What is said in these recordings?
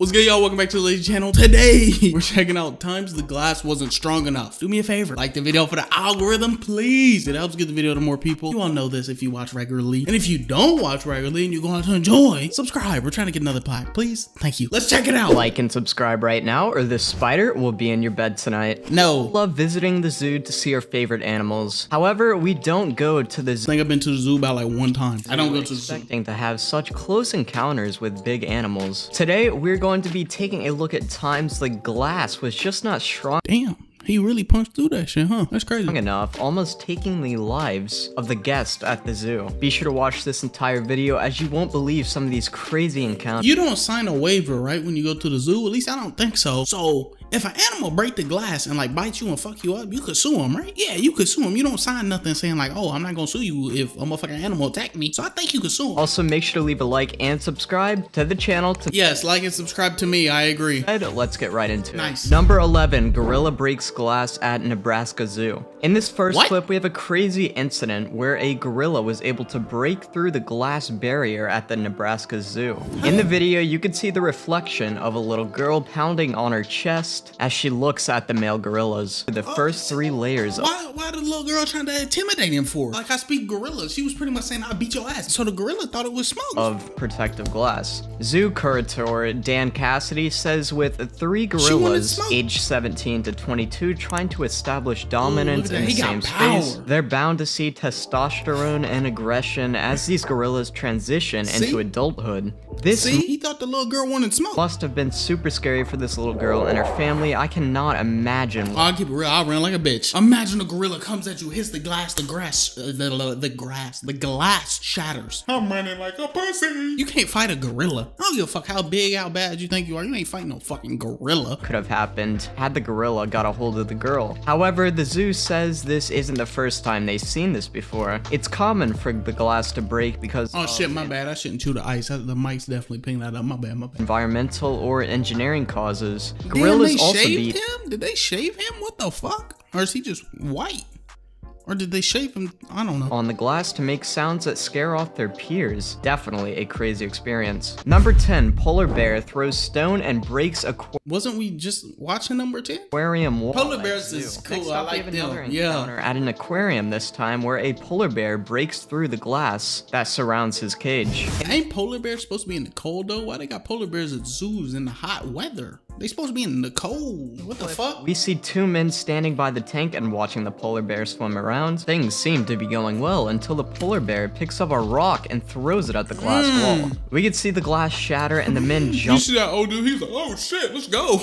What's good, y'all? Welcome back to the Lazy channel. Today we're checking out times the glass wasn't strong enough. Do me a favor, like the video for the algorithm, please. It helps get the video to more people. You all know this if you watch regularly, and if you don't watch regularly and you're going to enjoy, subscribe. We're trying to get another plaque, please. Thank you. Let's check it out. Like and subscribe right now, or this spider will be in your bed tonight. No. Love visiting the zoo to see our favorite animals. However, we don't go to the zoo. I think I've been to the zoo about like one time. I don't go to the zoo. Expecting to have such close encounters with big animals. Today, we're going to be taking a look at times the glass was just not strong. Damn. He really punched through that shit, huh? That's crazy. Enough, almost taking the lives of the guests at the zoo. Be sure to watch this entire video as you won't believe some of these crazy encounters. You don't sign a waiver, right, when you go to the zoo? At least I don't think so. So if an animal break the glass and like bite you and fuck you up, you could sue him, right? Yeah, you could sue him. You don't sign nothing saying like, oh, I'm not gonna sue you if a motherfucking animal attacked me. So I think you could sue him. Also, make sure to leave a like and subscribe to the channel. Yes, like and subscribe to me. I agree. Let's get right into it. Nice. Number 11, gorilla breaks glass at Nebraska Zoo. In this first clip, we have a crazy incident where a gorilla was able to break through the glass barrier at the Nebraska Zoo. In the video, you can see the reflection of a little girl pounding on her chest as she looks at the male gorillas. The first 3 layers of— Why the little girl trying to intimidate him for? Like, I speak gorilla. She was pretty much saying, I'll beat your ass. So the gorilla thought it was smoke. Of protective glass. Zoo curator Dan Cassidy says with 3 gorillas aged 17 to 22 trying to establish dominance in the same space, they're bound to see testosterone and aggression as these gorillas transition into adulthood. He thought the little girl wanted smoke. Must have been super scary for this little girl and her family. I cannot imagine. Oh, I'll keep it real. I'll run like a bitch. Imagine a gorilla comes at you, hits the glass, the glass shatters. I'm running like a pussy. You can't fight a gorilla. I don't give a fuck how big, how bad you think you are. You ain't fighting no fucking gorilla. Could have happened had the gorilla got a hold of the girl. However, the zoo says this isn't the first time they've seen this before. It's common for the glass to break because— oh shit, my bad. I shouldn't chew the ice. The mic's definitely picking that up. My bad, my bad. Environmental or engineering causes. Damn, Gorillas they also shaved him? Did they shave him? What the fuck? Or is he just white? Or did they shave him? I don't know. On the glass to make sounds that scare off their peers. Definitely a crazy experience. Number 10, polar bear throws stone and breaks Wasn't we just watching number 10? aquarium wall. Polar bears is cool. I like them. Yeah. At an aquarium this time where a polar bear breaks through the glass that surrounds his cage. Ain't polar bears supposed to be in the cold though? Why they got polar bears at zoos in the hot weather? They supposed to be in the cold. What the fuck? We see 2 men standing by the tank and watching the polar bear swim around. Things seem to be going well until the polar bear picks up a rock and throws it at the glass wall. We could see the glass shatter and the men jump. You see that old dude? He's like, oh shit, let's go.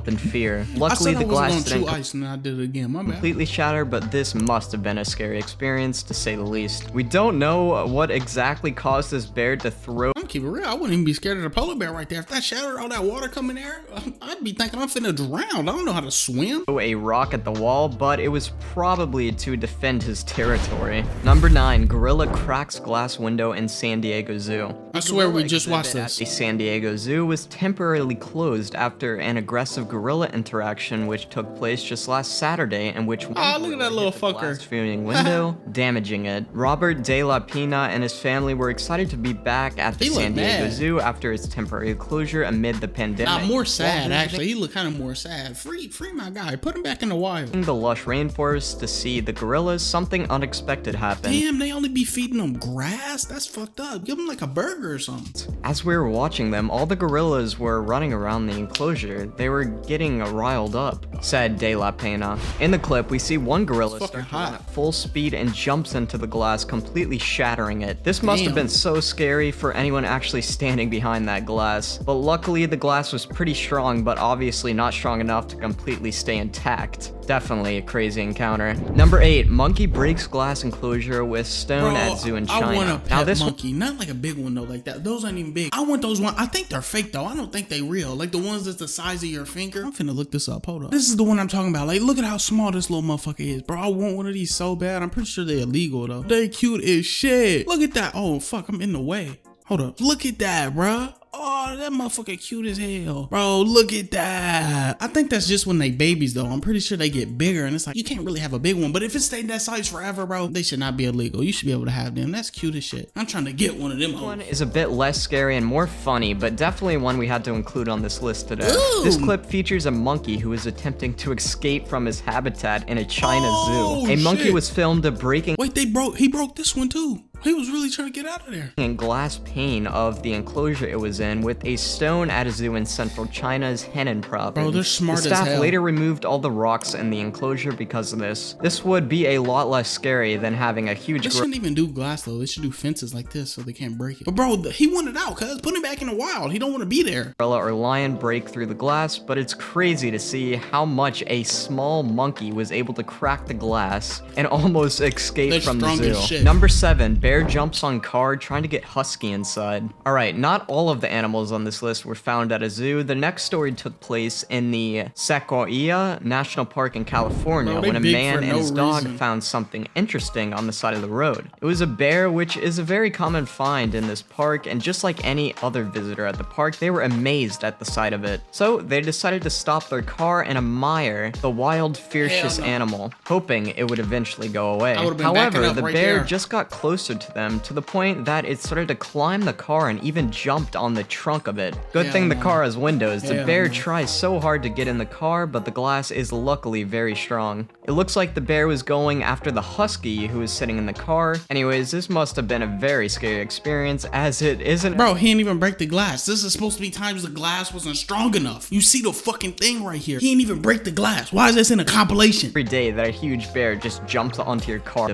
In fear. Luckily, the glass didn't ice and I did it again. My bad. Completely shatter, but this must have been a scary experience to say the least. We don't know what exactly caused this bear to throw. I'm keeping it real. I wouldn't even be scared of the polar bear right there. If that shattered, all that water coming there, I'd be thinking I'm finna drown. I don't know how to swim. A rock at the wall, but it was probably to defend his territory. Number 9, gorilla cracks glass window in San Diego Zoo. I swear we just watched this. The San Diego Zoo was temporarily closed after an aggressive gorilla interaction which took place just last Saturday, in which look at that little fucker viewing window, damaging it. Robert De La Pina and his family were excited to be back at the San Diego Zoo after its temporary closure amid the pandemic. More sad actually. He looked kind of more sad. Free my guy. Put him back in the wild. In the lush rainforest to see the gorillas, something unexpected happened. Damn, they only be feeding them grass? That's fucked up. Give them like a burger or something. As we were watching them, all the gorillas were running around the enclosure. They were getting riled up, said De La Pena. In the clip, we see one gorilla start to run at full speed and jumps into the glass, completely shattering it. This must have been so scary for anyone actually standing behind that glass. But luckily, the glass was pretty strong, but obviously not strong enough to completely stay intact. Definitely a crazy encounter. Number 8, monkey breaks glass enclosure with stone at zoo in China. I want a pet monkey, not like a big one though, like that. Those ain't even big. I want those ones. I think they're fake though. I don't think they real. Like the ones that's the size of your finger. I'm finna look this up. Hold up. This is the one I'm talking about. Like, look at how small this little motherfucker is, bro. I want one of these so bad. I'm pretty sure they're illegal though. They cute as shit. Look at that. Oh fuck, I'm in the way. Hold up. Look at that, bro. Oh, that motherfucker cute as hell. Bro, look at that. I think that's just when they babies though. I'm pretty sure they get bigger and it's like, you can't really have a big one. But if it stayed that size forever, bro, they should not be illegal. You should be able to have them. That's cute as shit. I'm trying to get one of them. One is a bit less scary and more funny, but definitely one we had to include on this list today. Ooh. This clip features a monkey who is attempting to escape from his habitat in a China zoo. A monkey was filmed breaking— Wait, he broke this one too. He was really trying to get out of there. And glass pane of the enclosure it was in with a stone at a zoo in central China's Henan province. Bro, they're smart as hell. The staff later removed all the rocks in the enclosure because of this. This would be a lot less scary than having a huge— They shouldn't even do glass though. They should do fences like this so they can't break it. But bro, he wanted out, cuz. Put him back in the wild. He don't want to be there. Gorilla or lion break through the glass, but it's crazy to see how much a small monkey was able to crack the glass and almost escape from the zoo. Shit. Number 7, bear jumps on car trying to get husky inside. Alright, not all of the animals on this list were found at a zoo. The next story took place in the Sequoia National Park in California when a man and his dog found something interesting on the side of the road. It was a bear, which is a very common find in this park, and just like any other visitor at the park, they were amazed at the sight of it. So they decided to stop their car and admire the wild, fierce animal, hoping it would eventually go away. However, the bear just got closer to them to the point that it started to climb the car and even jumped on the trunk of it. Good thing the car has windows. The bear tries so hard to get in the car, but the glass is luckily very strong. It looks like the bear was going after the husky who was sitting in the car. Anyways, this must have been a very scary experience, as it isn't— Bro, he didn't even break the glass. This is supposed to be times the glass wasn't strong enough. You see the fucking thing right here. He didn't even break the glass. Why is this in a compilation? Every day that a huge bear just jumps onto your car.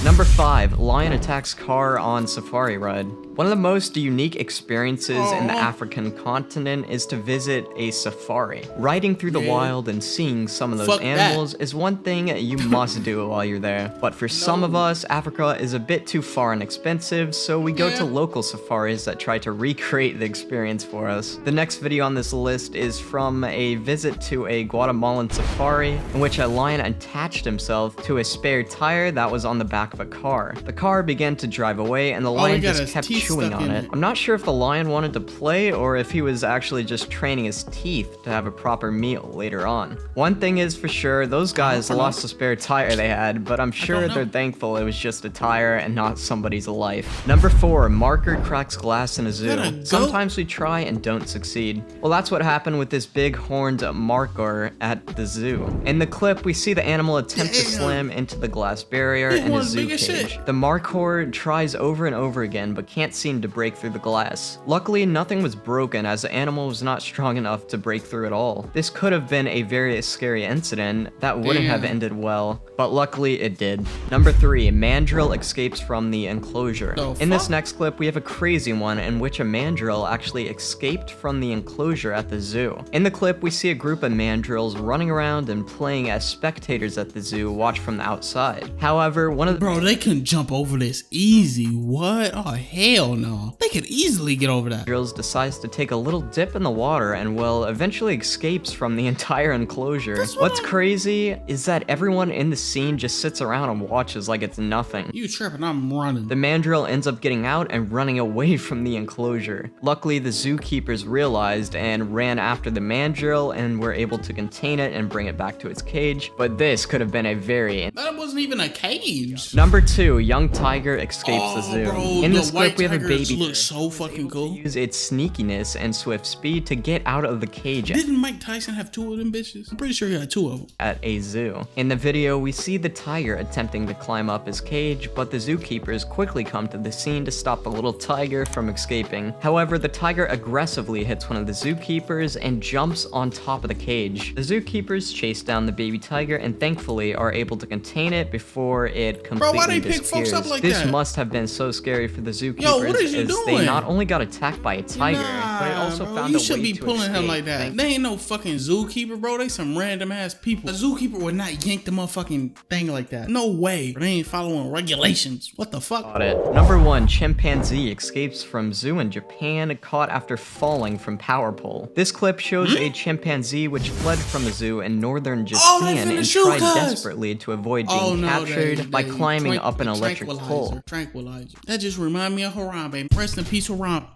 Number 5, lion attacks car on safari ride. One of the most unique experiences in the African continent is to visit a safari. Riding through the wild and seeing some of those animals is one thing you must do while you're there. But for some of us, Africa is a bit too far and expensive, so we go to local safaris that try to recreate the experience for us. The next video on this list is from a visit to a Guatemalan safari in which a lion attached himself to a spare tire that was on the back of a car. The car began to drive away and the lion just kept chewing on it. I'm not sure if the lion wanted to play or if he was actually just training his teeth to have a proper meal later on. One thing is for sure, those guys lost the spare tire they had, but I'm sure they're thankful it was just a tire and not somebody's life. Number 4, marker cracks glass in a zoo. Sometimes we try and don't succeed. Well, that's what happened with this big horned marker at the zoo. In the clip, we see the animal attempt to slam into the glass barrier in a zoo cage. The marker tries over and over again, but can't seem to break through the glass. Luckily, nothing was broken as the animal was not strong enough to break through at all. This could have been a very scary incident that wouldn't have ended well, but luckily it did. Number 3, Mandrill escapes from the enclosure. In this next clip, we have a crazy one in which a mandrill actually escaped from the enclosure at the zoo. In the clip, we see a group of mandrills running around and playing as spectators at the zoo watch from the outside. However, one of the— Bro, they couldn't jump over this easy. What? Oh, hell no. They could easily get over that. Mandrills decides to take a little dip in the water and eventually escapes from the entire enclosure. What's crazy is that everyone in the scene just sits around and watches like it's nothing. You tripping, I'm running. The mandrill ends up getting out and running away from the enclosure. Luckily, the zookeepers realized and ran after the mandrill and were able to contain it and bring it back to its cage, but this could have been a very— That wasn't even a cage. Number 2, young tiger escapes the zoo. Bro, in this clip, we have a baby looks so fucking cool. Use its sneakiness and swift speed to get out of the cage. Didn't Mike Tyson have 2 of them bitches? I'm pretty sure he had 2 of them. At a zoo. In the video, we see the tiger attempting to climb up his cage, but the zookeepers quickly come to the scene to stop the little tiger from escaping. However, the tiger aggressively hits one of the zookeepers and jumps on top of the cage. The zookeepers chase down the baby tiger and thankfully are able to contain it before it completely why they disappears. pick folks up like this that? Must have been so scary for the zookeepers. Yo, what is you as doing? they not only got attacked by a tiger, but it also found a way to You should be pulling escape. him like that. They ain't no fucking zookeeper, bro. They some random ass people. A zookeeper would not yank the motherfucking thing like that. No way. They ain't following regulations. What the fuck? Got it. Number 1, chimpanzee escapes from zoo in Japan, caught after falling from power pole. This clip shows a chimpanzee which fled from the zoo in northern Japan and tried desperately to avoid being captured by climbing up an electric pole. Tranquilizer. That just remind me of Harambe. Rest in peace, Harambe.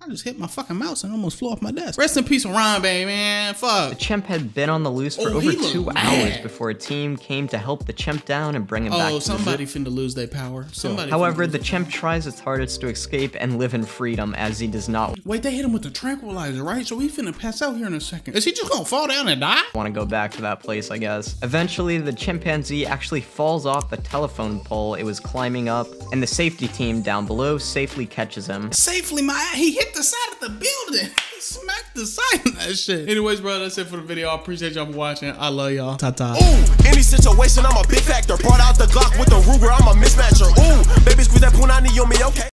I just hit my fucking mouse and almost flew off my desk. Rest in peace, Harambe, man. Fuck. The chimp had been on the loose for over 2 hours before a team came to help the chimp down and bring him back to the zoo. Somebody finna lose their power. However, the chimp tries its hardest to escape and live in freedom, as he does not Wait, they hit him with the tranquilizer, right? So he finna pass out here in a second. Is he just gonna fall down and die? want to go back to that place, I guess. Eventually, the chimpanzee actually falls off the telephone pole it was climbing up, and the safety team down below safely catches him. Safely, he hit the side of the building. He smacked the side of that shit. Anyways, bro, that's it for the video. I appreciate y'all for watching. I love y'all. Ta-ta. Ooh, any situation, I'm a big factor. Brought out the Glock with the Ruger, I'm a mismatcher. Ooh, baby, squeeze that punani on me, okay?